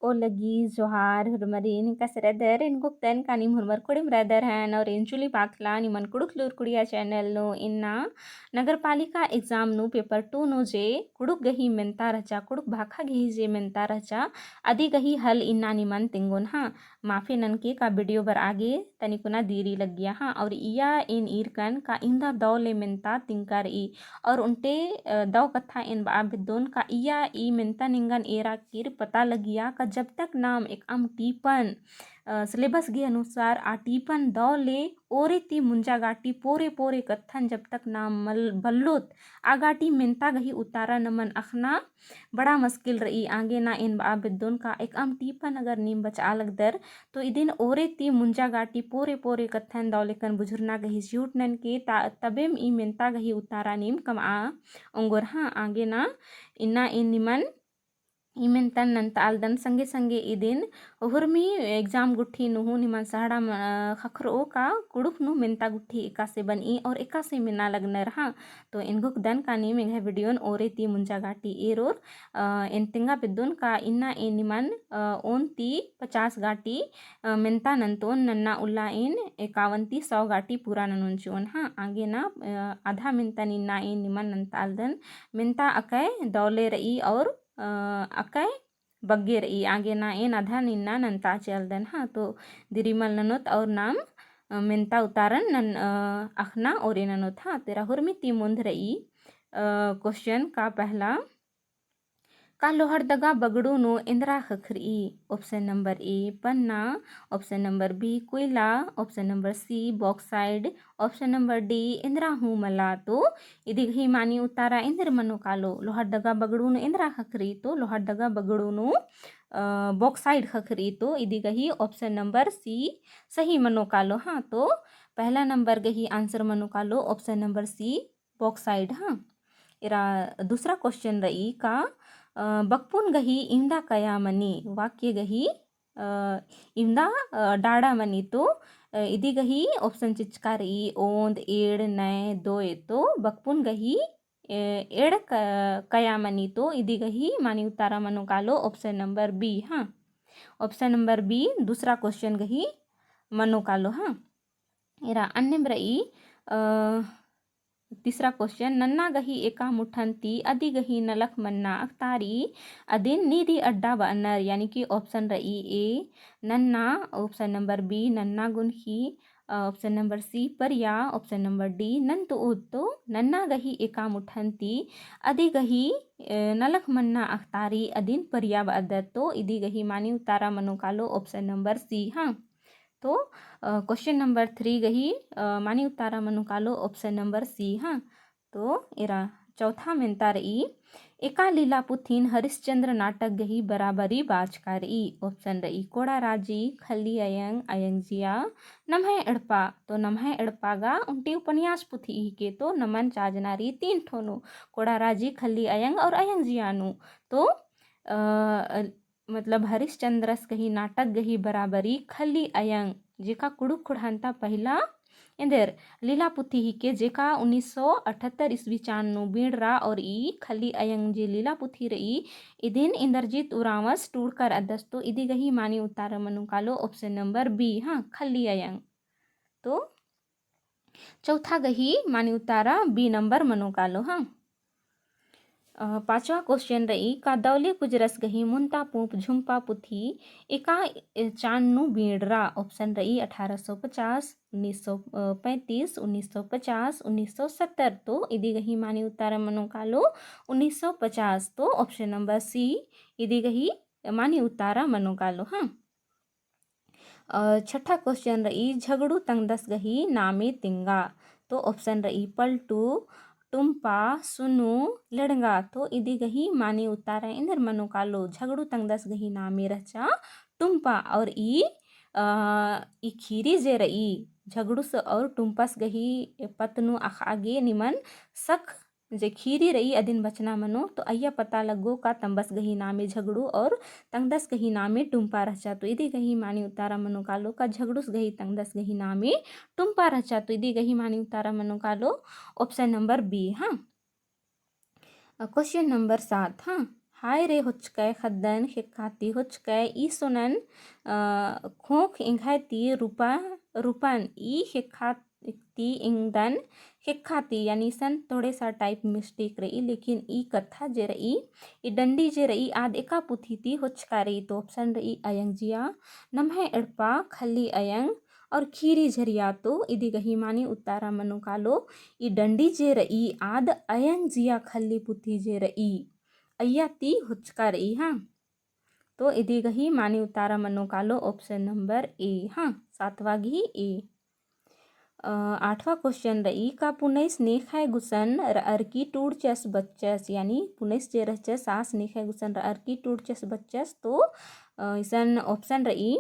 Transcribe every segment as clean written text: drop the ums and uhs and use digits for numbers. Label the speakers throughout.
Speaker 1: O lagi Johar Hurmarin kasradar in guktan kanim hurmar kudim radar han और इंचुली पाखला निमन कुडुकलूर Kudiya channel no इन्ना नगरपालिका exam नु पेपर 2 नो जे कुडुक गही मेंता रचा कुडुक भाखा गही जे मेंता रचा अदी गही हल इन्ना निमन तिंगुन हाँ माफी ननके का वीडियो बर आगे तनिकुना दीरी लग गया हाँ और इया इन ईरकन का इंदा दौले मेंता तिंकर ई और उनटे दौ कथा इन बाबिदोन का इया ई मेंता निंगन एरा किर पता लगिया का जब तक नाम एक आम टीपन सिलेबस के अनुसार आ टीपन दौले ओरे ती मुंजा गाटी पोरे पोरे कथन जब तक नाम बल्लोत आगाटी मेंता गही उतारा नमन अखना बड़ा मुश्किल रही आगे ना इन बाबिदोन का एक आम टीपन अगर नीम बचा लगदर तो इदिन ओरे ती मुंजा गाटी पोरे पोरे कथन दौलेकन बुझुरना गही झूठ नन के तबेम ई मेंता गही उतारा नीम कम आ उंगोर हाँ आगे ना इन्ना इन निमन इमेंतन नंतालदन संगे संगे इदिन हुरमी एग्जाम गुट्ठी नुहु निमन सहड़ा खखरो का कुड़ुक नु मेंता गुट्ठी एका से बनी और एका से मिना लगनर हाँ तो इनगुक दन का नी मेघ वीडियोन ओरे ती मुंजा गाटी एरोर एंतिंगा बिद्दुन का इन्ना इन निमन ओन ती 50 गाटी मेंता नंतोन नन्ना उल्ला इन 51 गाटी पूरा ननुंचोन हाँ आगे ना आधा मेंतन इन्ना इन निमन नंतालदन मेंता अकय दौले रई और अकय बग्गे रही आगे ना एन आधा निन्ना नंता चलदन हाँ तो दिरिमल ननोत और नाम मेंता उतारन नन अखना और ननोत हाँ तेरा हुरमी ती मुंद रही क्वेश्चन का पहला का लोहरदगा बगड़ू नो इंदिरा खखरी ऑप्शन नंबर ए पन्ना ऑप्शन नंबर बी कोयला option number C bauxite option number D इंदिरा हूँ मला तो इदी ही मानी उतारा इंदिर मनो कालो लोहरदगा बगड़ू नो इंदिरा खखरी तो लोहरदगा बगड़ू नो बॉक्साइड खखरी तो इदी गही ऑप्शन नंबर सी सही मनो कालो हाँ तो पहला नंबर गही आंसर मनो कालो ऑप्शन नंबर सी बॉक्साइड हाँ इरा दूसरा क्वेश्चन रही का बकपुन गही इमदा कया मनी वाक्य गही इमदा डाड़ा मनी तो इदी गही ऑप्शन चिचकारी ओंद एड़ नय दोए तो बकपुन गही एड़ कया मनी तो इदी गही मानी उतारा मनो कालो ऑप्शन नंबर बी हाँ ऑप्शन नंबर बी दूसरा क्वेश्चन गही मनो कालो हाँ इरा अन्य रही तीसरा क्वेश्चन नन्ना गही एका मुठंती अदि गही नलख मन्ना अख्तारी अदिन निधि अड्डा बनर यानी कि ऑप्शन रही ए नन्ना ऑप्शन नंबर बी नन्ना गुनही ऑप्शन नंबर सी परिया ऑप्शन नंबर डी नंत उद तो नन्ना गही एका मुठंती अदि गही नलख मन्ना अख्तारी अदिन परिया बदर तो इदी गही मानी उतारा मनो कालो ऑप्शन नंबर सी हाँ तो क्वेश्चन नंबर 3 गही मानी उतारा मनु कालो ऑप्शन नंबर सी हाँ तो इरा चौथा मेंता रही एका लीला पुथीन हरिश्चंद्र नाटक गही बराबरी बाजकारी ऑप्शन रही कोड़ा राजी खली अयंग अयंगजिया नम्हे एड़पा तो नम्हे एड़पागा उनटी उपन्यास पुथी के तो नमन चाजनारी 3 ठोनो कोड़ा राजी खली अयंग और अयंगजियानु तो मतलब हरिश्चंद्रस कही नाटक गही बराबरी खली अयंग जेका कुड़ुक खुड़हंता पहला इंदर लीला पुथी ही के जेका 1978 ईस्वी चान्नु बीड़रा और ई खली अयंग जे लीला पुथी रही इदिन इंद्रजीत उरावस टूड़कर अदस्तो इदी गही मानी उतार मनु कालो ऑप्शन नंबर बी हाँ खली अयंग तो चौथा गही मानी उतारा बी नंबर मनु कालो हाँ पांचवा क्वेश्चन रही का दौले कुजरस गही मुंता पूप झुम्पा पुथी एका चान्नु बीड़रा ऑप्शन रही 1850 1935 1950 1970 तो इदी गही मानी उतारा मनो कालो 1950 तो ऑप्शन नंबर सी इदी गही मानी उतारा मनो कालो हाँ छठा क्वेश्चन रही झगड़ू तंगदस गही नामे तिंगा तो ऑप्शन रही पलटू टुम्पा सुनु लड़ंगा तो इदी गही मानी उतारा इंदर मनो कालो झगड़ू तंगदस गही नामे रचा टुम्पा और ई खीरी जे रही झगड़ूस और टुम्पस गही पतनु आगे निमन सख जे खीरी रही अदिन बचना मनो तो अय्या पता लगो का तंबस गही नामे झगड़ू और तंगदस गही नामे टुम्पा रचा तो इदी गही मानी उतारा मनो कालो का झगड़ूस गही तंगदस गही नामे टुम्पा रचा तो इदी गही मानी उतारा मनो कालो ऑप्शन नंबर बी हाँ क्वेश्चन नंबर 7 हाँ हाय रे होचकै खद्दन खेखाती होचकै ई सोनन खोख इंघाती रूपन ई खेखाती इंगदन खेखाती यानी सन थोड़े सा टाइप मिस्टेक रही लेकिन ई कथा जे रही ई डंडी जे रही आद एका पुथी होचका रही तो ऑप्शन रही अयंग जिया नम्हे एड़पा खली अयंग और खीरी झरिया तो इदी गही मानी उतारा मनु कालो ई डंडी जे रही आद अयंग जिया खली पुथी जे रही अय्या ती हुचका रही हाँ तो इदी गही मानी उतारा मनो कालो ऑप्शन नंबर ए हाँ सातवा गी ए। आठवा क्वेश्चन रही का पुनैस नेखाय गुसन अर्की टूडचस बच्चस यानी पुनैस जे रहचस सास नेखाय गुसन अर्की टूडचस बच्चस तो इसन ऑप्शन रही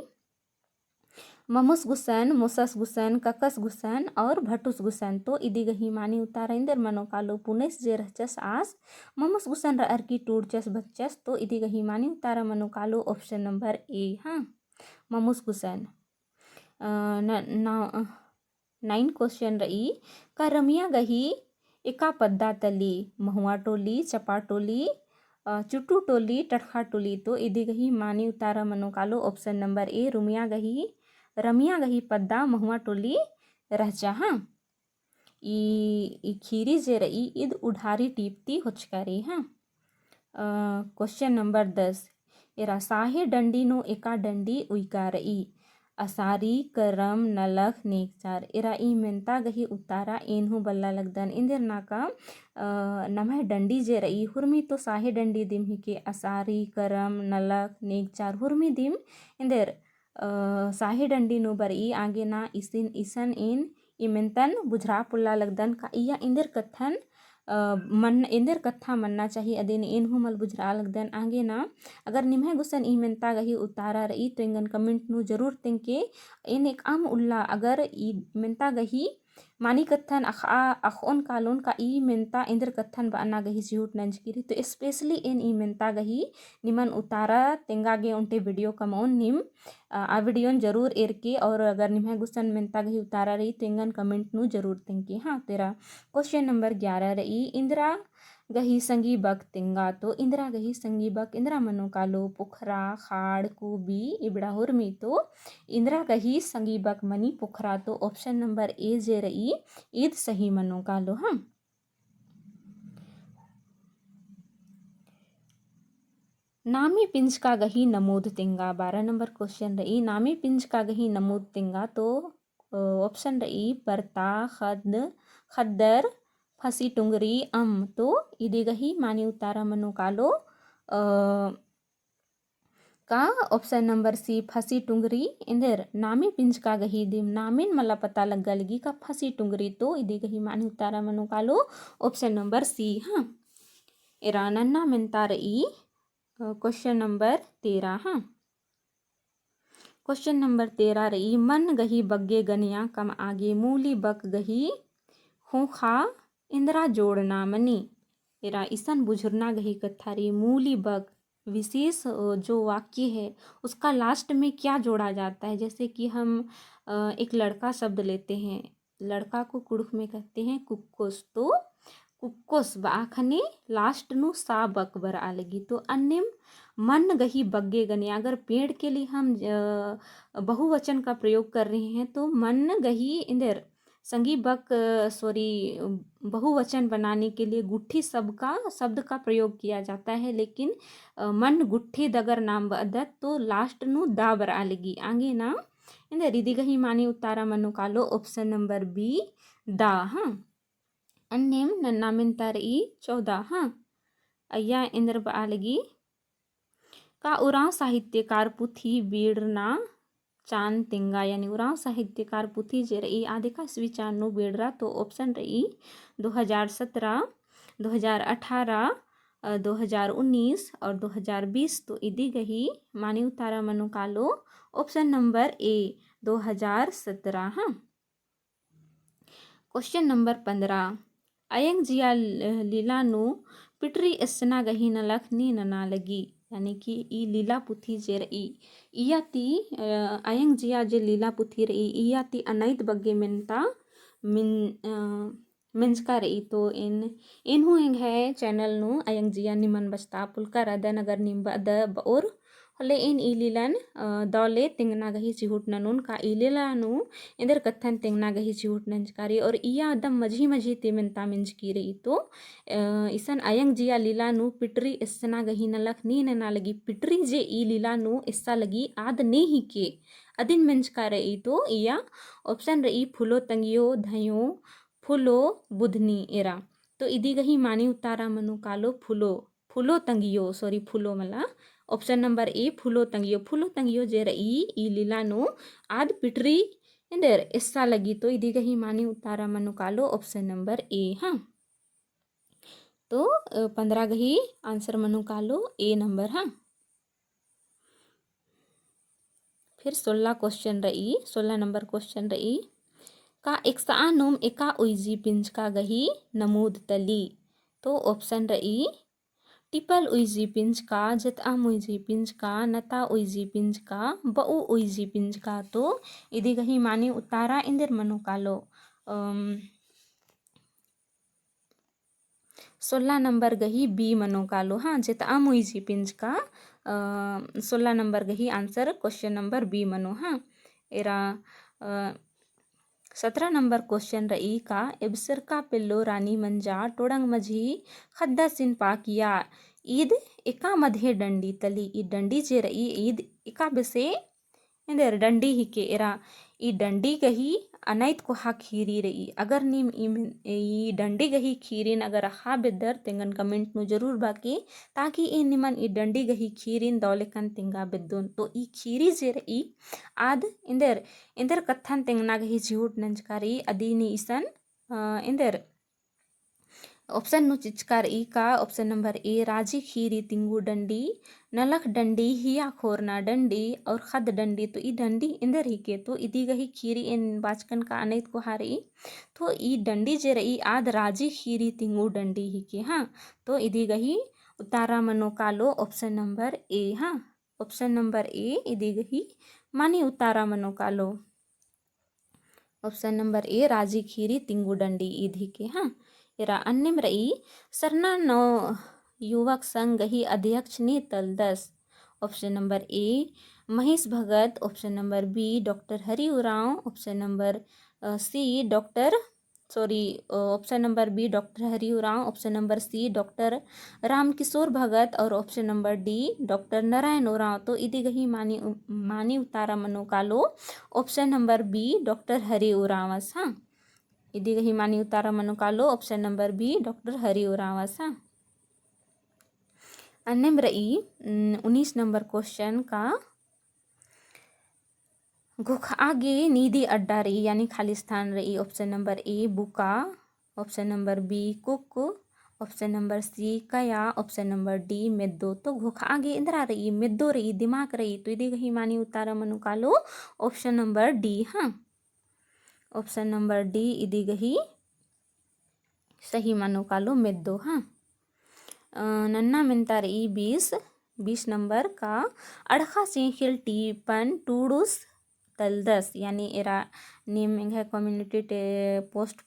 Speaker 1: ममुस गुसन मुसस गुसन ककस गुसन और भटुस गुसन तो इदी गही मानी उतारा इंदर मनो कालो पुनैस जे रहचस आस ममुस गुसन अर्की टूडचस बच्चस तो इदी गही मानी उतारा मनो कालो ऑप्शन नंबर ए हाँ ममुस गुसन। 9 क्वेश्चन रही का रमिया गही एका पद्दा तली महुआ टोली चपा टोली चुटू टोली टटखा टोली तो इदी गही मानी उतारा मनो कालो ऑप्शन नंबर ए रमिया गही पद्दा महुआ टोली रहचा हाँ ई खीरी जे रही इद उढ़ारी टीपती होचकारी हाँ। क्वेश्चन नंबर 10 एरा साहे डंडी नो एका डंडी उइका रही असारी करम नलख नेकचार एरा ई मेंता गही उतारा एनहु बल्ला लगदन इंदर नाका नमह डंडी जे रही हुरमी तो साहे डंडी दिम ही के असारी करम नलख नेकचार हुरमी दिम इंदर साहे डंडी नु बरई आगे ना इसन इन इमेंतन बुझरा पुल्ला लगदन का इया इंदर कथन मन इंदर कथा मन्ना चाहिए अदेन इन हुमल बुझरा लगदन आगे ना अगर निम्हे गुसन इमेंता गही उतारा रही तो इंगन कमेंट नु जरूर तेंके इन एक आम उल्ला अगर ई मेंता गही मानी कथन अखोन कालोन का ई मेंता इंदर कथन बाना गही सिहुट नंजकिरी तो स्पेशली इन ई मेंता गही निमन उतारा तेंगागे उनटे वीडियो कमौन निम आ वीडियोन जरूर एर के और अगर निम्हे गुसन मेंता गही उतारा रही तो इंगन कमेंट नु जरूर तेंके हाँ तेरा। क्वेश्चन नंबर 11 रही इंदिरा गही संगी बक तिंगा तो इंदिरा गही संगी बक इंदिरा मनो कालो पोखरा खाड़ कुबी इबड़ा हुरमी तो इंदिरा गही संगी बक मनी पोखरा तो ऑप्शन नंबर ए जे रही ईद सही मनो कालो हाँ। नामी पिंज का गही नमोद तिंगा 12 नंबर क्वेश्चन रही नामी पिंज का गही नमोद तिंगा तो ऑप्शन रही परता खद्दर फसी टुंगरी तो इदी गही मानी उतारा मनो कालो का ऑप्शन नंबर सी फसी टुंगरी इंदर नामी पिंज का गही दिम नामिन मला पता लग लगी का फसी टुंगरी तो इदी गही मानी उतारा मनो कालो ऑप्शन नंबर सी हाँ। एरा नन्ना मिनता रही क्वेश्चन नंबर 13 हाँ क्वेश्चन नंबर 13 रही मन गही बग्गे गनिया कम आगे मूली बक गही खूखा इंदिरा जोड़ना मनी एरा ईसन बुझुरना गही कथा रही मूली बक विशेष जो वाक्य है उसका लास्ट में क्या जोड़ा जाता है जैसे कि हम एक लड़का शब्द लेते हैं लड़का को कुड़ुख में कहते हैं कुक्कोस तो कुक्कोस बाखने लास्ट नु सा बक बर आलगी तो अन्यम मन गही बग्गे गने अगर पेड़ के लिए हम बहुवचन का प्रयोग कर रहे हैं तो मन गही इंदर संगी बक बहुवचन बनाने के लिए गुट्ठी शब्द का प्रयोग किया जाता है लेकिन मन गुट्ठी दगर नाम बदत तो लास्ट नु दा बर आलगी आगे ना इंदर रिदी गही मानी उतारा मनु कालो ऑप्शन नंबर बी दा हाँ। अन्यम नन्ना मिनता रही 14 हाँ अय्या इंद्र आलगी का उराव साहित्यकार पुथी बीड़ना चांद तिंगा यानी उराव साहित्यकार पुथी जे रही आधे का स्विचार नो बेड़रा तो ऑप्शन रही 2017 2018 2019 और 2020 तो इदी गही मानी उतारा मनु कालो ऑप्शन नंबर ए 2017 हाँ। क्वेश्चन नंबर 15 अयंग जिया लीला नु पिटरी एसना गही नलख नी नना लगी यानी कि ई लीला पुथी जे रही इया ती अयंग जिया जे लीला पुथी रही इया ती अनैत बग्गे ಮೆನ್ಸ್ಕಾರ ಇತ್ತು ಏನು ಹಿಂಗೆ ಹೇ ಚಾನಲ್ನು ಅಯಂಗ್ ಜಿಯಾ ನಿಮನ್ ಬಸ್ತಾ ಪುಲ್ಕರ್ ಅದನ್ ಅಗರ್ ನಿಂಬ ಅದ ಬೌರ್ ಹೊಲೆ ಏನು ಇಲಿಲನ್ दौले तिंगना गही चिहुट ननुन का इलेलानु इंदर कथन तिंगना गही चिहुट नंचकारी और इया दम मझी मझी तिमिनता मिंज की रही तो इसन अयंग जिया लीलानु पिटरी इस्सना गही नलख नी ना लगी पिटरी जे ई लीलानु इस्सा लगी आद ने ही के अदिन मिंज का रही तो इया ऑप्शन रही फुलो तंगियो धयो फुलो बुधनी एरा तो इदी गही मानी उतारा मनु कालो फुलो तंगियो सॉरी फुलो मला ऑप्शन नंबर ए फुलो तंगियो जे रही ई लीलानु आद पिटरी इंदर इस्सा लगी तो इदी गही मानी उतारा मनु कालो ऑप्शन नंबर ए हाँ तो 15 गही आंसर मनु कालो ए नंबर हाँ। फिर 16 नंबर क्वेश्चन रही का एक्सानुम एका उइजी पिंच का गही नमूद तली तो ऑप्शन रही टिपल उइजी पिंच का जतआम उइजी पिंच का नता उइजी पिंच का बउ उइजी पिंच का तो इदी गही मानी उतारा इंदर मनु कालो 16 नंबर गही बी मनो कालो हाँ जतआम उइजी पिंच का 16 नंबर गही आंसर क्वेश्चन नंबर बी मनो हाँ एरा 17 नंबर क्वेश्चन रही का एबसर का पिल्लो रानी मंजा टोडंग मझी खद्दा सिन पाकिया ईद एका मध्य डंडी तली ई डंडी जे रही ईद एका बेसे इंदर डंडी ही के एरा ई डंडी गही अनैत को हा खीरी रही अगर नीम ई डंडी गही खीरिन अगर हा बेदर तेंगन कमेंट नु जरूर बाकी ताकि ई निमन ई डंडी गही खीरिन दौलेकन तेंगा बेदोन तो ई खीरी जे रही आद इंदर कथन तेंगना गही झूठ नंचकारी अदीनी ईसन इंदर ऑप्शन नु चिचकार ई का ऑप्शन नंबर ए राजी खीरी तिंगू डंडी नलख डंडी हिया खोरना डंडी और खद डंडी तो ई डंडी इंदर ही के तो इदी गही खीरी इन बाचकन का अनैत को हारी तो ई डंडी जे रही आद राजी खीरी तिंगू डंडी ही के हाँ तो इदी गही उतारा मनो कालो ऑप्शन नंबर ए हाँ ऑप्शन नंबर ए इदी गही मानी उतारा मनो कालो ऑप्शन नंबर ए राजी खीरी तिंगू डंडी इधी के हाँ इरा अन्यम रही सरना नौ युवक संघ ही अध्यक्ष ने तलदस option number A Mahesh Bhagat option number B doctor Hari Oraon option number C option number B doctor Hari Oraon option number C doctor Ramkishore Bhagat और option number D doctor Narayan Oraon तो इदी गही मानी उतारा मनो कालो option number B doctor Hari उरावस हाँ इदी गही मानी उतारा मनो कालो option number B doctor Hari उरावस हाँ। अन्यम रही 19 नंबर क्वेश्चन का घुख आगे नीदी अड्डा रही यानी खाली स्थान रही ऑप्शन नंबर ए बुका ऑप्शन नंबर बी कुक ऑप्शन नंबर सी कया ऑप्शन नंबर डी मेद्दो तो घुख आगे इंदिरा रही मेद्दो रही दिमाग रही तो इदी गही मानी उतारा मनु कालो ऑप्शन नंबर डी हाँ ऑप्शन नंबर डी इदी गही सही मनु कालो मेद्दो हाँ। नन्ना मिनता रही 20 नंबर का अड़खा सिंखिल टीपन टूडूस तलदस यानी एरा नेम है कम्युनिटी पोस्ट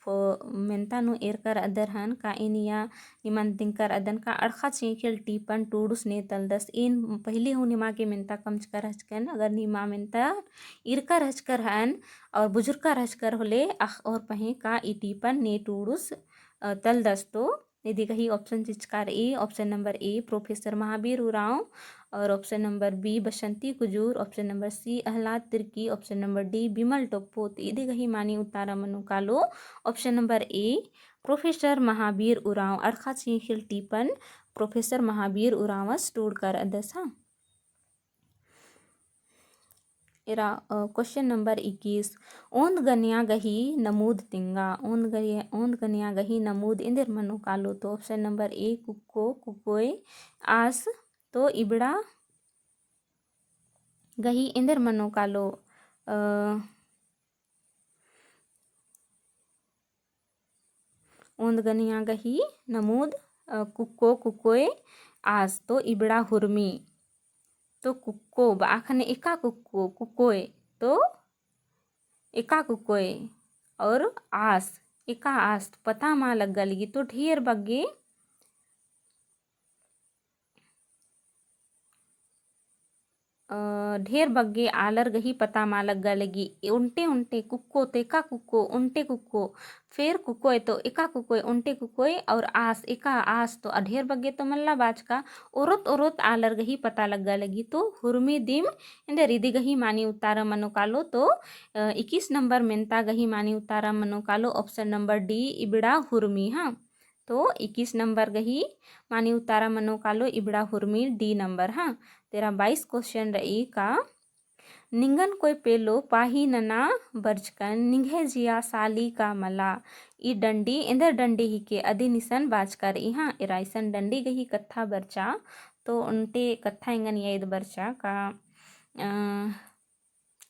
Speaker 1: मेंता नु एरकर अदर हन का इनिया निमन तिंकर अदन का अड़खा सिंखिल टीपन टूडूस ने तलदस इन पहले हूँ निमा के मिनता कमचकर हचकन अगर निमा मिनता इरकर हचकर हन और बुजुर्ग हचकर होले और पहे का ई टीपन ने टूडूस तलदस तो यदि कही ऑप्शन चिचकार A option number A professor Mahavir Oraon और option number B Basanti Kujur option number C Ahlad Tirkey option number D Bimal Toppo तो इदी गही मानी उतारा मनु कालो option number A professor Mahavir Oraon अड़खा चिंखिल टीपन प्रोफेसर महावीर उरावस टूडकर अदसा। इरा क्वेश्चन नंबर 21 ओंद गनिया गही नमूद तिंगा ओंद गनिया गही नमूद इंदर मनु कालो तो ऑप्शन नंबर ए कुक्को कुकोय आस तो इबड़ा गही इंदर मनु कालो ओंद गनिया गही नमूद कुक्को कुकोय आस तो इबड़ा हुर्मी तो कुक्को आखने एका कुक्को कुकोय तो एका कुकोय और आस एका आस पता मा लग्गा लगी तो ढेर बग्गे ढेर बग्गे आलर गही पता मा लग्गा लगी उंटे उंटे कुक्को तेका कुक्को उंटे कुक्को फिर कुकोय तो एका कुकोय उंटे कुकोय और आस एका आस तो ढेर बग्गे तो मल्ला बाज का ओरोत ओरोत आलर गही पता लग्गा लगी तो हुरमी दिम इंदे रिदी गही मानी उतारा मनो कालो तो 21 नंबर मेंता गही मानी उतारा मनो कालो ऑप्शन नंबर डी इबड़ा हुरमी। हाँ तो 21 नंबर गही मानी उतारा मनो कालो इबड़ा हुरमी डी नंबर। हाँ तेरा 22 क्वेश्चन रही का निंगन कोई पेलो पाही नना बर्जकन निंघे जिया साली का मला ई डंडी इंदर डंडी ही के अधि निसन बाजकर इहाँ इराइसन डंडी गही कत्था बर्चा तो उनटे कत्था इंगन येद बर्चा का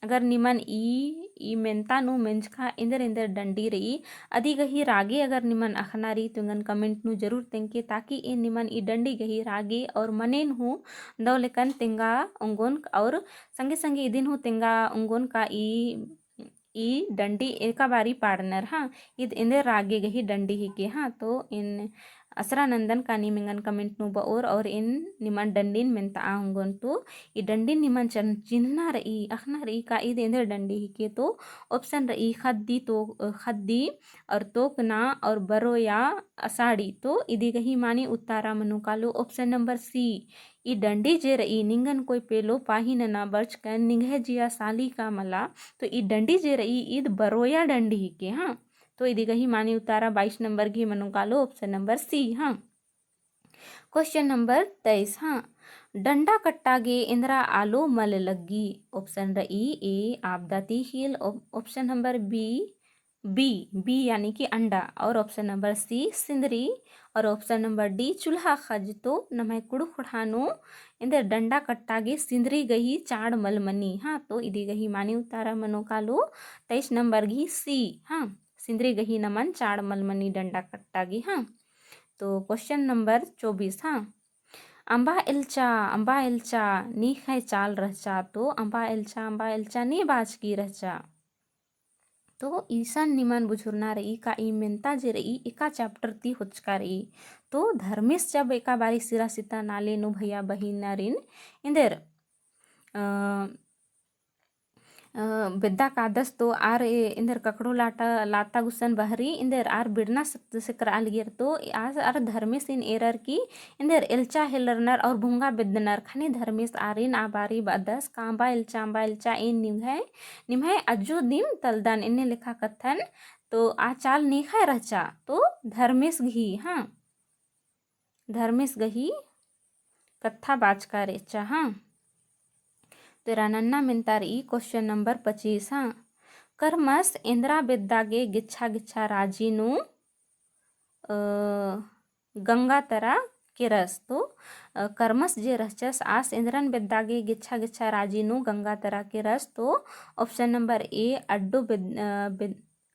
Speaker 1: अगर निमन ई मेंतानु मेंजखा इंदर इंदर डंडी रही अधी गही रागे अगर निमन अखना रही तो इंगन कमेंट नु जरूर तेंके ताकि ए निमन ई डंडी गही रागे और मनेन हूँ दौलेकन तेंगा उंगोन और संगे संगे इदिन हूँ तेंगा उंगोन का ई डंडी एका बारी पार्टनर। हाँ इद इंदर रागे गही डंडी ही के। हाँ तो इन असरा नंदन कानी मिंगन कमेंट नु बओर और इन निमन डंडीन मेंता आंगोन तो ई डंडीन निमन चिन्हना रही अखना रही का ई देंदर डंडी ही के तो ऑप्शन रही खद्दी तो खद्दी और तोकना और बरोया असाड़ी तो इदी गही मानी उतारा मनु कालो ऑप्शन नंबर सी ई डंडी जे रही निंगन कोई पेलो पाही नना बर्चकन निंघे जिया साली का मला तो ई डंडी जे रही ईद बरोया डंडी ही के। हाँ तो इदी गही मानी उतारा 22 नंबर की मनु कालो ऑप्शन नंबर सी। हाँ क्वेश्चन नंबर 23। हाँ डंडा कट्टागे इंदिरा आलो मल लग्गी ऑप्शन रही ए आपदाती हील ऑप्शन नंबर बी बी यानी कि अंडा और ऑप्शन नंबर सी सिंदरी और ऑप्शन नंबर डी चूल्हा खज तो नमय कुड़ खुड़ानो इंदर डंडा कट्टागे सिंदरी गही चाड़ मलमनी। हाँ तो इदी गही मानी उतारा मनो कालो 23 नंबर घी सी। हाँ सिंदरी गही नमन चाड़ मलमनी डंडा कट्टागी। हाँ तो क्वेश्चन नंबर 24। हाँ अम्बा इल्चा नी खै चाल रहचा तो अम्बा इल्चा नी बाज की रहचा तो ईसन निमन बुझुरना रही का ई मेंता जे रही एका चैप्टर ती होचका रही तो धर्मेश जब एका बारी सिरा सीता नाले नु भैया बहिन रिन इंदर बेद्दा कादस तो आर इंदर ककड़ो लाता गुसन बहरी इंदर आर बिड़ना से कराल गिर तो आज आर धर्मेश इन एरर की इंदर एल्चा हेलरनर और भूंगा बेदनर खाने धर्मेश आरिन आबारी बदस कांबा इल्चा इन निम्हे अज्जो दिम तलदन इन्हें लिखा कथन तो आ चाल नेखा रचा तो धर्मेश घी। हाँ धर्मेश गही कत्था बाजका रेचा। हाँ तेरा नन्ना मिंतार ई क्वेश्चन नंबर 25। हाँ कर्मस इंद्रा बेद्दागे गिच्छा गिच्छा राजीनु गंगा तरा किरस तो कर्मस जे रचस आस इंद्रन बेद्दागे गिच्छा गिच्छा राजीनु गंगा तरा किरस तो ऑप्शन नंबर ए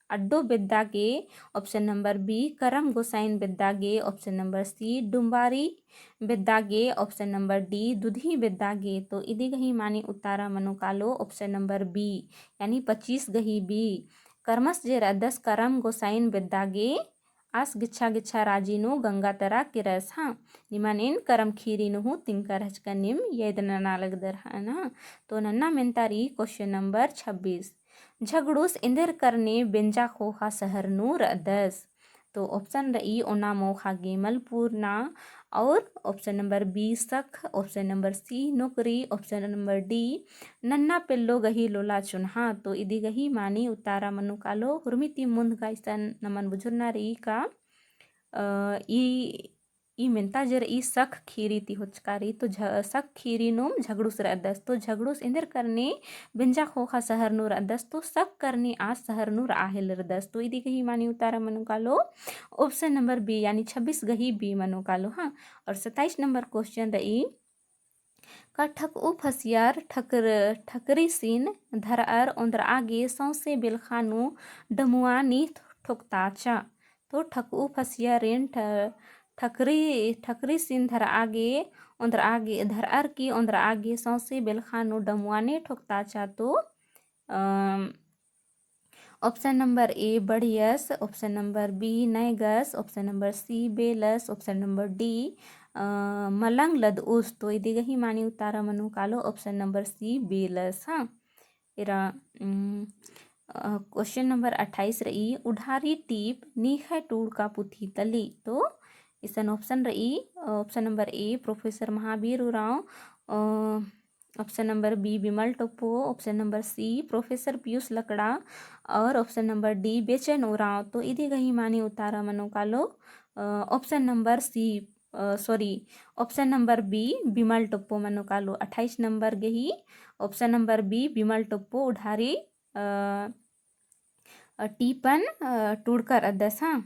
Speaker 1: अड्डो बेद्दागे ऑप्शन नंबर बी करम गोसाइन बेद्दागे ऑप्शन नंबर सी डुम्बारी बेद्दागे ऑप्शन नंबर डी दुधी बेद्दागे तो इदी गही मानी उतारा मनो कालो ऑप्शन नंबर बी यानी 25 गही बी कर्मस जे रदस करम गोसाइन बेद्दागे आस गिच्छा गिच्छा राजीनु गंगा तरा किरस। हाँ निमन इन करम खीरीनु हूँ तिंकर हचका निम येद नना लगदर है ना तो नन्ना मेंतारी क्वेश्चन नंबर 26 झगड़ूस इंदर करने बेंजा खोहा शहर नूर दस तो ऑप्शन रही ओना मोखा गेमल पूर्णा और ऑप्शन नंबर बी सख ऑप्शन नंबर सी नौकरी ऑप्शन नंबर डी नन्ना पेल्लो गही लोला चुन्हा तो इदी गही मानी उतारा मनु कालो हुर्मिति मुंद गाइसन नमन बुझुरना रही का ई मेंता जर ई सख खीरी ती होचकारी तो सख खीरी नोम झगड़ूस रदस तो झगड़ूस इंदर करने बिंजा खोखा शहर नूर अदस तो सख करने आज शहर नूर आहेल रदस तो इदी गही मानी उतारा मनु कालो ऑप्शन नंबर बी यानी 26 गही बी मनु कालो। हाँ और 27 नंबर क्वेश्चन रही का ठक उ फसियार ठकरी सीन धरअर उंदर आगे सौसे बिलखानु डमुआ नी ठोकताचा तो ठक उ फसिया रेन ठकरी सिन धर आगे धरअर की उंदर आगे सौसे बेलखानु डमुआने ठोकताचा तो ऑप्शन नंबर ए बड़ियस, ऑप्शन नंबर बी नैगस, ऑप्शन नंबर सी बेलस, ऑप्शन नंबर डी मलंग लद उस. तो इदिग ही मानी उतारा मनु कालो ऑप्शन नंबर सी बेलस. हाँ इरा क्वेश्चन नंबर 28 रही उढ़ारी टीप नीख टूड़ का पुथी तली. तो इसन ऑप्शन रही option number A professor Mahavir Oraon, option number B Bimal Toppo, option number C professor Piyush Lakra और ऑप्शन नंबर डी बेचैन उरांव. तो इधी गही मानी उतारा मनो कालो option number C sorry option number B Bimal Toppo मनो कालो. 28 नंबर गही option number B Bimal Toppo उढ़ारी टीपन टूड़कर अदस. हाँ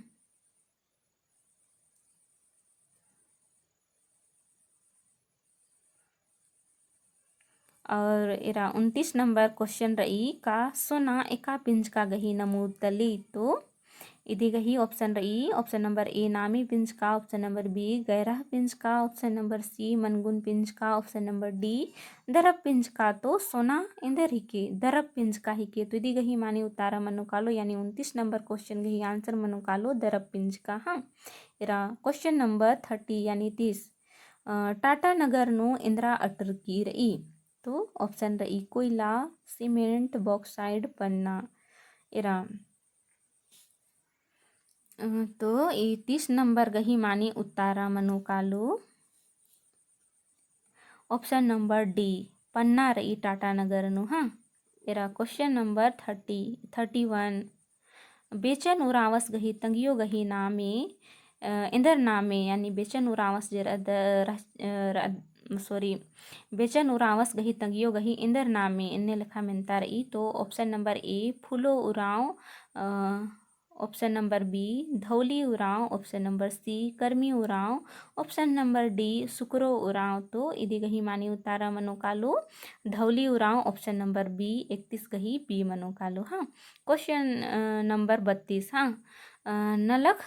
Speaker 1: और इरा 29 नंबर क्वेश्चन रही का सोना एका पिंज का गही नमूद तली. तो इधी गही ऑप्शन रही ऑप्शन नंबर ए नामी पिंज का, ऑप्शन नंबर बी गैरह पिंज का, ऑप्शन नंबर सी मनगुन पिंज का, ऑप्शन नंबर डी दरब पिंज का. तो सोना इंदर हिके दरब पिंज का हिके. तो इधी गही मानी उतारा मनो कालो यानी 29 नंबर क्वेश्चन गही आंसर मनो कालो दरब पिंज का. हाँ इरा क्वेश्चन नंबर 30 यानी 30 टाटा नगर नो इंदिरा अटर की रही. तो ऑप्शन रही कोयला, सीमेंट, बॉक्साइड, पन्ना. इरा तो ये 30 नंबर गही मानी उतारा मनो कालो ऑप्शन नंबर डी पन्ना रही टाटा नगर नु. हाँ इरा क्वेश्चन नंबर 31 बेचन उरावस गही तंगियो गही नामे इंदर नामे यानी बेचन उरावस सॉरी बेचन उरावस गही तंगियो गही इंदर नामे इन्ने लिखा मिलता रही. तो option number A Phulo Oraon, option number B Dhauli Oraon, option number C Karmi Oraon, option number D Sukro Oraon. तो इधी गही मानी उतारा मनो कालो Dhauli Oraon, option number B 31 गही बी मनो कालो. हाँ क्वेश्चन नंबर 32 हाँ नलख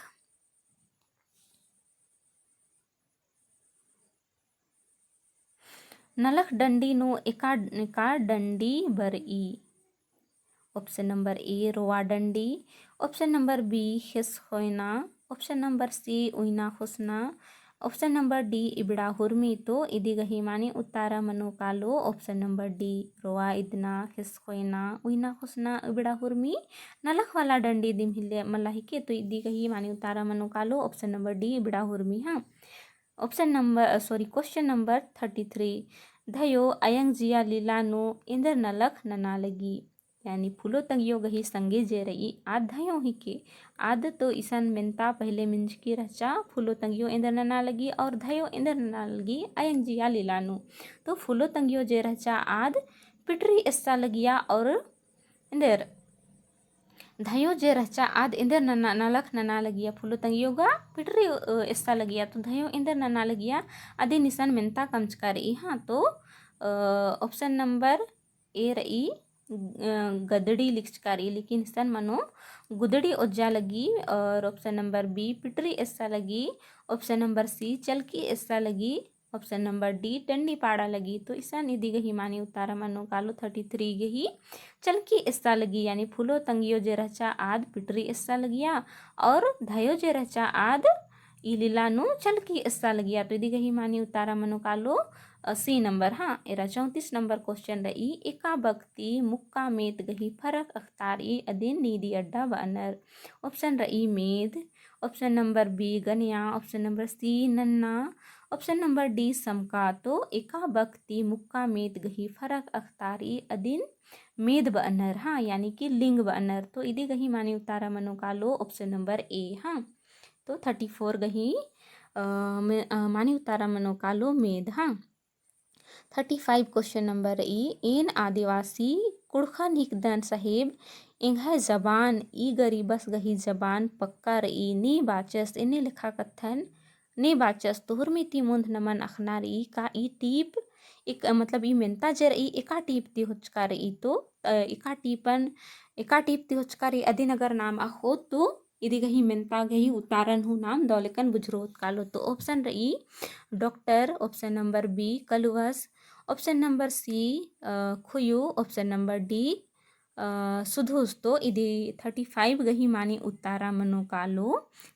Speaker 1: नलख डंडी नो एका डंडी बरई. ऑप्शन नंबर ए रोआ डंडी, ऑप्शन नंबर बी हिस होना, ऑप्शन नंबर सी उइना खुसना, ऑप्शन नंबर डी इबड़ा हुरमी. तो इदी गही मानी उतारा मनो कालो ऑप्शन नंबर डी रोआ इदना हिस होना उइना खुसना इबड़ा हुरमी नलख वाला डंडी दिम हिले मल्लाहिके. तो इदी गही मानी उतारा मनो कालो ऑप्शन नंबर डी इबड़ा हुरमी. हाँ option number sorry question number 33 धयो अयंग जिया लीला नो इंदर नलख नना लगी. यानी फूलो तंगियो गही संगे जे रही आध धयो ही के आध. तो ईसन मिनता पहले मिंज की रचा फूलो तंगियो इंदर नना लगी और धयो इंदर नना लगी अयंग जिया लीलानु. तो फूलो तंगियो जे रचा आध पिटरी इस्सा लगिया और इंदर धयो जे रचा आद इंदर नलख नना लगिया फूलो तंगियोगा पिटरी इस्सा लगिया. तो धयो इंदर नना लगिया आदि निशान मिनता कमचका रही. हाँ तो ऑप्शन नंबर ए रही गदड़ी लिखचका रही लेकिन निशान मनो गुदड़ी उज्जा लगी. और ऑप्शन नंबर बी पिटरी इस्सा लगी, ऑप्शन नंबर सी चलकी इस्सा लगी, ऑप्शन नंबर डी टंडी पाड़ा लगी. तो ईसा निधि गही मानी उतारा मनो कालो 33 गही चलकी इस्सा लगी यानी फूलो तंगियो जे रचा आद पिटरी इस्सा लगिया और धयो जे रचा आद ई लीलानु चलकी इस्सा लगिया. तो इदी गही मानी उतारा मनो कालो सी नंबर. हाँ एरा 34 नंबर क्वेश्चन रही एका बक्ति मुक्का मेत गही फरक अख्तारी अधीन नीदी अड्डा बनर. ऑप्शन रही मेद, ऑप्शन नंबर बी गनिया, ऑप्शन नंबर सी नन्ना, ऑप्शन नंबर डी समका. तो एका बक्ति मुक्का मेत गही फरक अख्तारी अधीन मेद बनर. हाँ यानी कि लिंग बनर. तो इदी गही मानी उतारा मनो कालो ऑप्शन नंबर ए. हाँ तो 34 गही मानी उतारा मनो कालो मेद. हाँ 35 क्वेश्चन नंबर ई एन आदिवासी कुड़खन हिकदन साहेब इंघ जबान ई गरीबस गही जबान पक्का रही नी बाचस इन्हें लिखा कथन नी बाचस तोहर में ती मुंद नमन अखनार ई का ई टीप एक मतलब ई मिनता जर ई एका टीप ती हुचका रही. तो एका टीप ती हुचका रही अधीन अगर नाम हो तो इदी गही मिनता गही उतारन हूँ नाम दौलेकन बुझरोत कालो. तो ऑप्शन रही डॉक्टर, ऑप्शन नंबर बी कलुवस, ऑप्शन नंबर सी खुयू, ऑप्शन नंबर डी सुधोस्तो इदी 35 गही मानी उत्तारा मनो कालो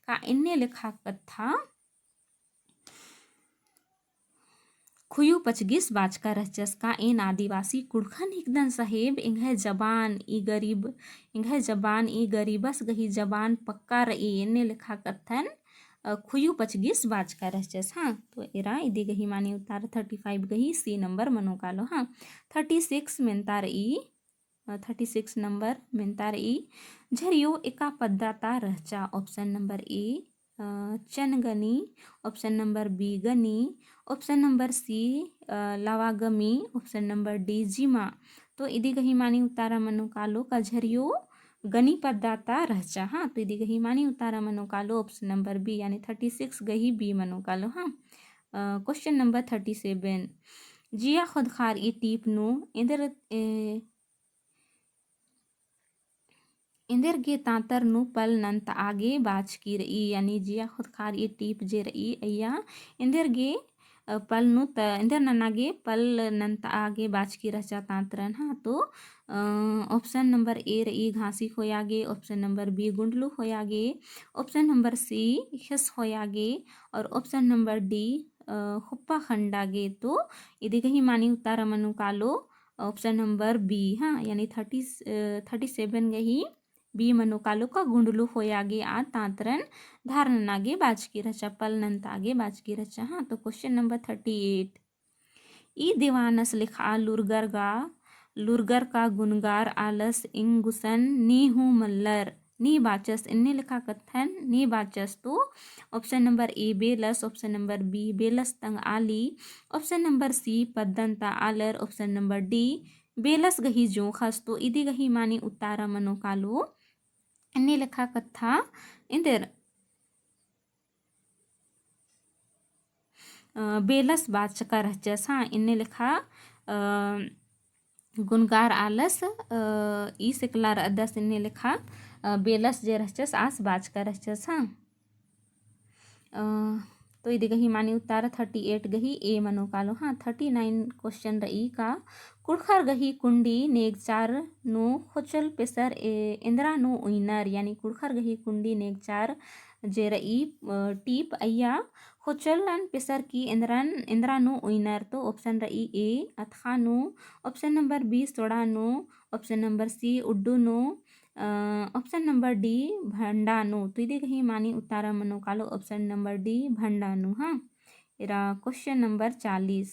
Speaker 1: का इन्ने लिखा कथा खुयू पचगिस बाचका रहचस का इन आदिवासी कुड़खन हिकदन साहेब इंघे जबान ई गरीबस गही जबान पक्का रही इन्ने लिखा कथन खुयू पचगिस बाचका रहचस। हाँ तो एरा इदी गही मानी उतार 35 गही सी नंबर मनो कालो। हाँ 36 मेंता रही 36 नंबर मेंता रही झरियो एका पद्दाता रहचा। ऑप्शन नंबर ए चनगनी, ऑप्शन नंबर बी गनी, ऑप्शन नंबर सी लावागमी, ऑप्शन नंबर डी जिमा। तो इदी गही मानी उतारा मनो कालो का झरियो गनी पद्दाता रहचा। हाँ तो इदी गही मानी उतारा मनो कालो ऑप्शन नंबर बी यानी 36 गही बी मनो कालो। हाँ क्वेश्चन नंबर 37 जिया खुदखार ई टीप नु इंदर गे तांतर नु पल नंत आगे बाच की रही यानी जिया खुद खार ये टीप जे रही अय्या इंदर गे पल नु त इंदर ननागे पल नंत आगे बाच की रचा तांतरन। हाँ तो ऑप्शन नंबर ए रही घासी होयागे, ऑप्शन नंबर बी गुंडलू होयागे, ऑप्शन नंबर सी हिस होयागे और ऑप्शन नंबर डी हुप्पा खंडागे। तो इदी कहीं मानी उतारा मनु कालो ऑप्शन नंबर बी। हाँ यानी 37 गही बी मनो कालो का गुंडलू होयागे आ तांतरन धारण नागे बाजकी रचा पल नंत आगे बाजकी रचा। हाँ तो क्वेश्चन नंबर 38 ई दीवानस लिखा लुरगर का गुनगार आलस इंगुसन नी हूँ मल्लर नी बाचस इन्ने लिखा कथन नी बाचस। तो ऑप्शन नंबर ए बेलस, ऑप्शन नंबर बी बेलस तंग आली, ऑप्शन नंबर सी पद्दंता आलर, ऑप्शन नंबर डी बेलस गही जोखस। तो इदी गही मानी उतारा मनो कालो इन्ने लिखा कथा इंदर बेलस बाचका रहचस। हाँ इन्ने लिखा गुनगार आलस ई सिकलार अदस इन्ने लिखा बेलस जे रहचस आस बाचका रहचस। हाँ तो इदी गही मानी उतारा 38 गही ए मनो कालो। हाँ 39 क्वेश्चन रही का कुड़खर गही कुंडी नेगचार नु खोचल पेसर इंद्रा नु उइनर यानी कुड़खर गही कुंडी नेगचार जे रही टीप अय्या खोचलन पेसर की इंद्रा नु उइनर। तो ऑप्शन रही ए अथखा नु, ऑप्शन नंबर बी सोड़ा नु, ऑप्शन नंबर सी उड्डू नु, ऑप्शन नंबर डी भंडानु। तो इदी कहीं मानी उतारा मनो कालो ऑप्शन नंबर डी भंडानु। हाँ इरा क्वेश्चन नंबर 40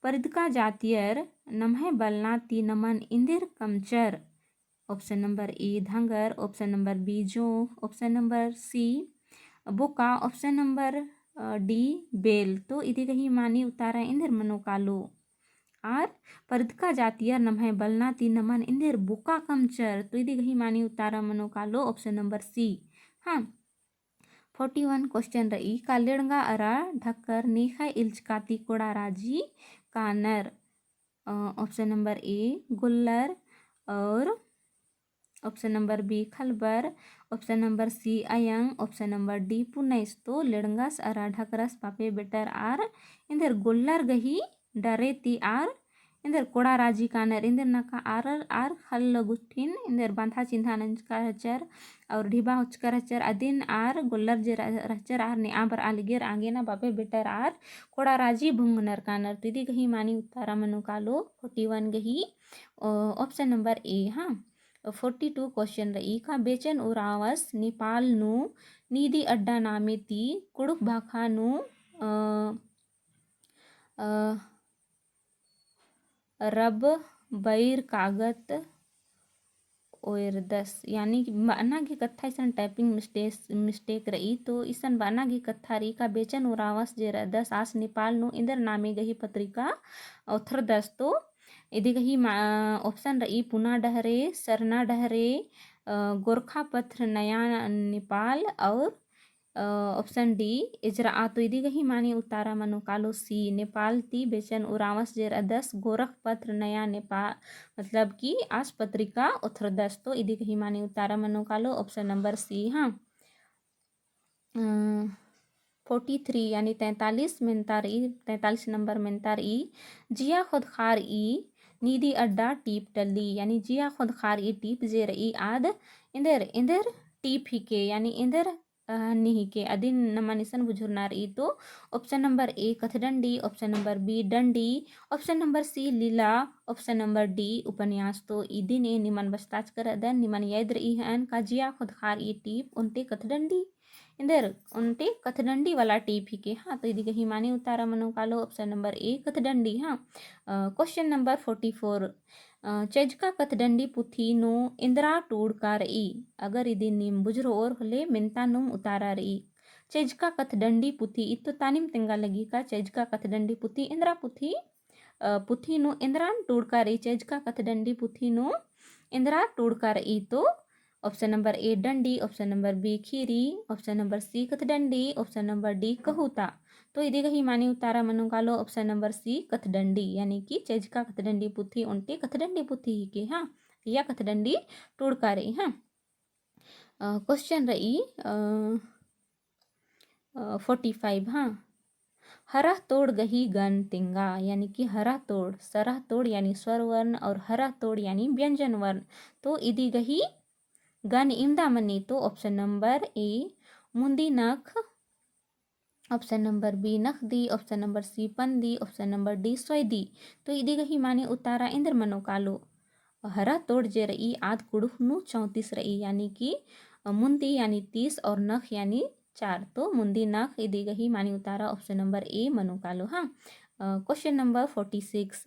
Speaker 1: परिदका जातियर नम्हे बलना ती नमन इंदिर कमचर। ऑप्शन नंबर ए धंगर, ऑप्शन नंबर बी जो, ऑप्शन नंबर सी बोका, ऑप्शन नंबर डी बेल। तो इदी कहीं मानी उतारा इंदिर मनो कालो आर परिदका जातियर नम्हे बलना ती नमन इंदिर बुका कमचर। तो इदी गही मानी उतारा मनो कालो ऑप्शन नंबर सी। हाँ 41 क्वेश्चन रही का लेड़ंगा अरा ढक्कर नेखा इल्चकाती कोड़ा राजी कानर। ऑप्शन नंबर ए गुल्लर और ऑप्शन नंबर बी खलबर, ऑप्शन नंबर सी अयंग, ऑप्शन नंबर डी पुनैस। तो लेड़ंगस अरा ढकरस पापे बेटर आर इंदर गुल्लर गही डरे ती आर इंदर कोड़ा राजी कानर इंदर नका आर खल लगुठिन इंदर बांधा चिन्हा नंचका रचर और ढिबा हुचका रचर अदिन आर गुल्लर जे रचर आर ने आबर आलिगेर आगे ना बापे बेटर आर कोड़ा राजी भुंगनर कानर। तिदी गही मानी उतारा मनु कालो 41 गही ऑप्शन नंबर ए। हाँ 42 क्वेश्चन रही का बेचन उरावस नेपाल नु नीदी अड्डा नामे ती कुड़ुक भाखा नु रब बैर कागत और 10 यानी कि बाना की कथा इसन टाइपिंग मिस्टेक रही। तो इसन बाना की कथा रही का बेचन उरावस जे 10 आस नेपाल नु इंदर नामे गही पत्रिका औथर 10। तो इदी गही ऑप्शन रही पुना डहरे, सरना डहरे, गोरखा पत्र नया नेपाल और ऑप्शन डी इजरा। तो इदी गही मानी उतारा मनो कालो सी नेपाल ती बेचन उरावस जेर 10 गोरख पत्र नया नेपाल मतलब कि आस पत्रिका उथर 10। तो इदी गही मानी उतारा मनो कालो ऑप्शन नंबर सी। हाँ 43 यानी 43 मेंतार ई 43 नंबर मेंतार ई जिया खुद खार ई नीदी अड्डा टीप टल्ली यानी जिया खुद खार ई टीप जे रई आद इंदर इंदर टीप हिके यानी इंदर निहिके अदिन नमानिसन बुझुरनार ई तो ऑप्शन नंबर ए कथडंडी, ऑप्शन नंबर बी डंडी, ऑप्शन नंबर सी लीला, ऑप्शन नंबर डी उपन्यास। तो ई दिन ए निमन बस्ताच कर अदन निमन याद रई हन का जिया खुद खार ई टीप उनते कथडंडी इंदर उनते कथडंडी वाला टीप हिके। हाँ तो इदी कही माने उतारा मनो कालो ऑप्शन नंबर ए कथडंडी। हाँ क्वेश्चन नंबर 44 चजका कथडंडी पुथी नु इंदिरा टूड़का रई अगर इदी निम बुझरो और होले मिनता नुम उतारा रई चजका कथडंडी पुथी इतो तानिम तिंगा लगी का चजका कथडंडी पुथी इंदिरा पुथी पुथी नु इंदिरा टूड़का रई चजका कथडंडी पुथी नु इंदिरा टूड़का रई। तो ऑप्शन नंबर ए डंडी, ऑप्शन नंबर बी खीरी, ऑप्शन नंबर सी कथडंडी, ऑप्शन नंबर डी कहूता। तो इदी कही मानी उतारा मनु कालो ऑप्शन नंबर सी कथडंडी यानी कि चजका कथडंडी पुथी उनते कथडंडी पुथी ही के। हाँ या कथडंडी टूड़का रही। हाँ क्वेश्चन रही 45। हाँ हरा तोड़ गही गन तिंगा यानी कि हरा तोड़ सरह तोड़ यानी स्वर वर्ण और हरा तोड़ यानी व्यंजन वर्ण। तो इदी गही गन इमदा मनी। तो ऑप्शन नंबर ए मुंदी नख, ऑप्शन नंबर बी नख दी, ऑप्शन नंबर सी पन दी, ऑप्शन नंबर डी सोयदी। तो इदी गही माने उतारा इंद्र मनो कालो हरा तोड़ जे रई आद कुड़ुख नु 34 रई यानी कि मुंदी यानी 30 और नख यानी 4। तो मुंदी नख इदी गही मानी उतारा ऑप्शन नंबर ए मनो कालो। हाँ क्वेश्चन नंबर 46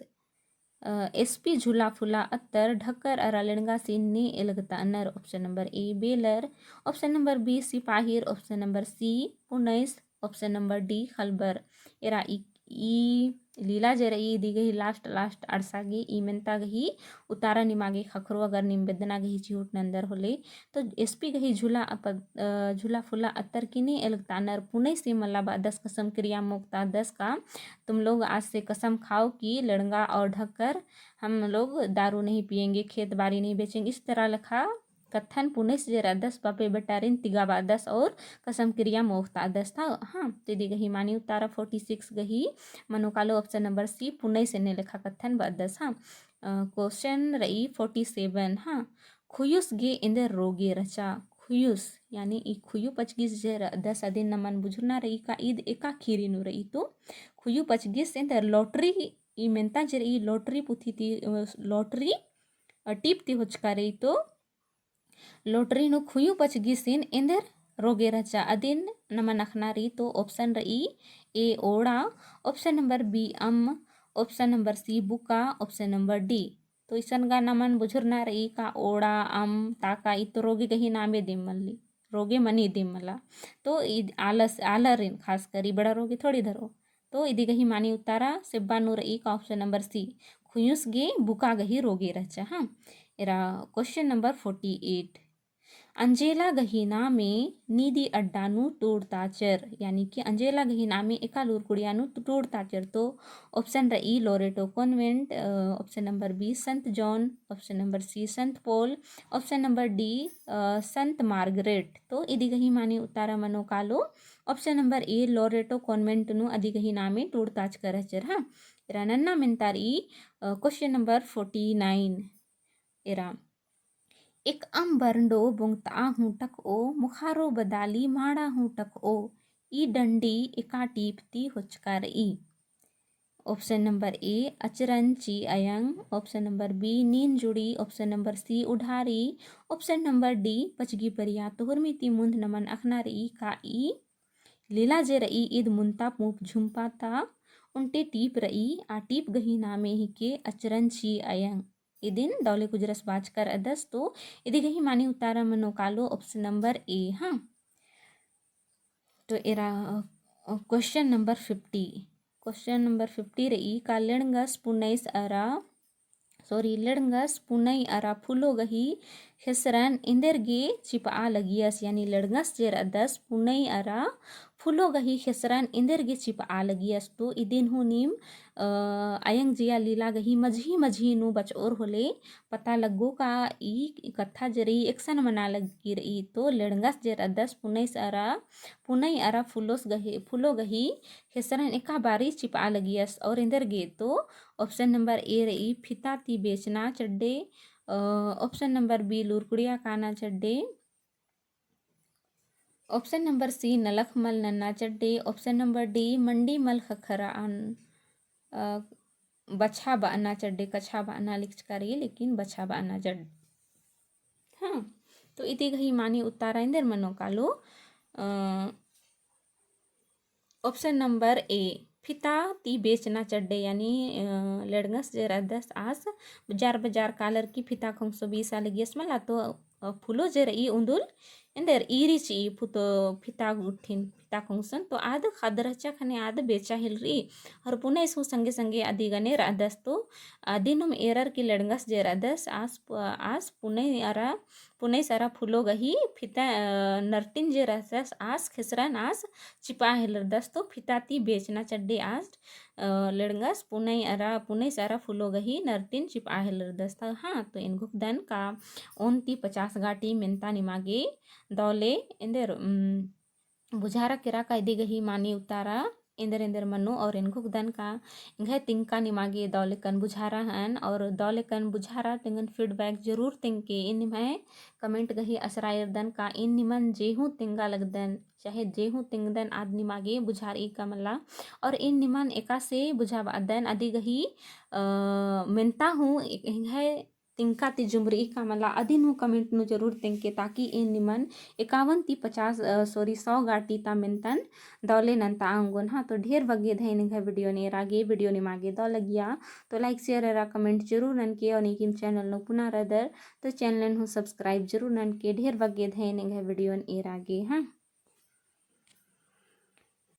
Speaker 1: एसपी झूला फुला अत्तर ढक्कर अरा लिणगा सीन्नी एलगता अनर। ऑप्शन नंबर ए बेलर, ऑप्शन नंबर बी सिपाहिर, ऑप्शन नंबर सी पुनैस, ऑप्शन नंबर डी खलबर। एरा ई लीला जे रही दी गही लास्ट लास्ट अड़सागे ई मेंता गही उतारा निमागे खखरो अगर निम्बेदना गही झूठ नंदर होले। तो एसपी गही झूला फुला अत्तर किने एलगता नर पुणे से मल्लाबा 10 कसम क्रिया मुक्ता 10 का तुम लोग आज से कसम खाओ कि लड़ंगा और ढककर हम लोग दारू नहीं पिएंगे, खेत बाड़ी नहीं बेचेंगे। इस तरह लिखा कथन पुणे से जरा 10 बापे बटारिन तिगाबा 10 और कसम क्रिया मोख्ता 10 था। हाँ तो दी गही मानी उतारा 46 गही मनो कालो ऑप्शन नंबर सी पुणे से ने लिखा कथन बा 10। हाँ क्वेश्चन रही 47। हाँ खुयुस गे इंदर रोगे रचा खुयुस यानी ई खुयु पचगिस जे 10 अदिन नमन बुझुरना रही का ईद एका खीरी नु रही। तो खुयु पचगिस इंदर लॉटरी ई मेंता जे रही लॉटरी पुथी थी लॉटरी टीप थी होचका रही। तो लॉटरी नु खुयु पचगिसिन इंदर रोगे रचा अदिन नमन अखनारी। तो ऑप्शन रही ए ओड़ा, ऑप्शन नंबर बी अम, ऑप्शन नंबर सी बुका, ऑप्शन नंबर डी। तो इसन गा नमन बुझुरना रही का ओड़ा अम ताका इ तो रोगे कही नामे दिम मल्ली रोगे मनी दिम मला। तो आलस आलरिन खास करी बड़ा रोगे थोड़ी धरो। तो इदी गही मानी उतारा सिब्बा नु रही का ऑप्शन नंबर सी खुयुस गे बुका गही रोगे रचा। हाँ एरा क्वेश्चन नंबर 48 अंजेला गहीना में नीदी अड्डानु टूड़ताचर यानी कि अंजेला गहीना में एका लूरकुड़ियानु टूड़ताचर। तो ऑप्शन रही Loreto convent, option number B संत जॉन, ऑप्शन नंबर सी संत पॉल, ऑप्शन नंबर डी संत मार्गरेट। तो इदी गही माने उतारा मनो कालो option number A Loreto convent नु अदी गहीना में टूड़ताच करचर। हाँ एरा नन्ना मिनतारी क्वेश्चन नंबर 49 एरा एक अम बरंडो बुंगता हूँ टक ओ मुखारो बदाली माड़ा हूँ टक ओ ई डंडी एका टीपती होचका रई। ऑप्शन नंबर ए अचरंची अयंग, ऑप्शन नंबर बी नीन जुड़ी, ऑप्शन नंबर सी उढ़ारी, ऑप्शन नंबर डी पचगी परिया तोहरमीती मुंद नमन अखना रई का ई लीला जे रई ईद मुंता पूप झुम्पाता उनटे टीप रई आ टीप गही नामे ही के अचरंची अयंग इदिन दौले कुजरस बाज कर अदस। तो इदी गही मानी उतारा मनो कालो ऑप्शन नंबर ए। हाँ तो एरा क्वेश्चन नंबर 50 रही का लड़ंगस पुनैस अरा लड़ंगस पुनई अरा फूलो गही खेसरन इंदर गे चिपा लगियस यानी लड़ंगस जेर अदस पुनई अरा फुलो गही खेसरन इंदर गे चिप आ लगी अस्तु इदिन हु नीम अयंग जिया लीला गही मझी मझी नु बचओर होले पता लगो का ई कथा जरी एक्शन मना लगी रही तो लड़ंगस जर अदस पुनई अरा फुलो गही खेसरन एका बारी चिप आ लगी अस और इंदर गे तो ऑप्शन नंबर ए रही फिता ती बेचना चड्डे, ऑप्शन नंबर बी लुरकुड़िया काना चड्डे, ऑप्शन नंबर सी नलखमल नन्ना चड्डे, ऑप्शन नंबर डी मंडी मल खखरा बछा बाना चड्डे कछा बाना लिखकारी लेकिन बछा बाना चड्डे। हाँ तो इति गही मानी उत्तारा इंदर मनो कालो ऑप्शन नंबर ए फिता ती बेचना चड्डे यानी लड़गस जे रदस आस बाजार कालर की फिता खोंसो बीसा लगियस मला तो फुलो जे रई उंदुल इंदर ईरी ची फुतो फिता गुठिन फिता खोंसन तो आद खदरचा खने आद बेचा हिल रही और पुणे इसको संगे संगे आदि गने रदस तो आदिनुम एरर की लड़गस जे रदस आस पुणे सारा फुलो गही फिता नर्टिन जे रदस आस खेसरन आस चिपा हिल रदस तो फिता ती बेचना चड्डे आज लड़ंगस पुनई सारा फुलो गही नर्तिन चिप आहेल रदस्ता। हाँ तो इन गुप्दन का 50 गाटी मिनता निमागे दौले इंदर बुझारा किरा का इदी गही मानी उतारा इंदर इंदर मनु और इनको दन का इंघे तिंका निमागे दौलेकन बुझारा हन और दौलेकन बुझारा तिंगन फीडबैक जरूर तिंके इन निमाय कमेंट गही असरायर दन का इन निमन जेहू तिंगा लगदन चाहे जेहू तिंगदन आद निमागे बुझार ई कमला और इन निमन एका से बुझावा अदन आदि गही मिनता हूँ इंघे तिंका ती जुमरी का मला अदिन हूँ कमेंट नु जरूर तिंके ताकि इन निमन 51 ती 100 गाटी ता मिनतन दौले नंता आंगुन। हाँ तो ढेर बगे धैन वीडियो ने रागे वीडियो ने मागे दौ लगिया तो लाइक शेयर रा कमेंट जरूर नन के और निकिम चैनल नो पुनः रदर तो चैनल हूँ सब्सक्राइब जरूर नन के ढेर बगे धैन वीडियो ने रागे। हाँ।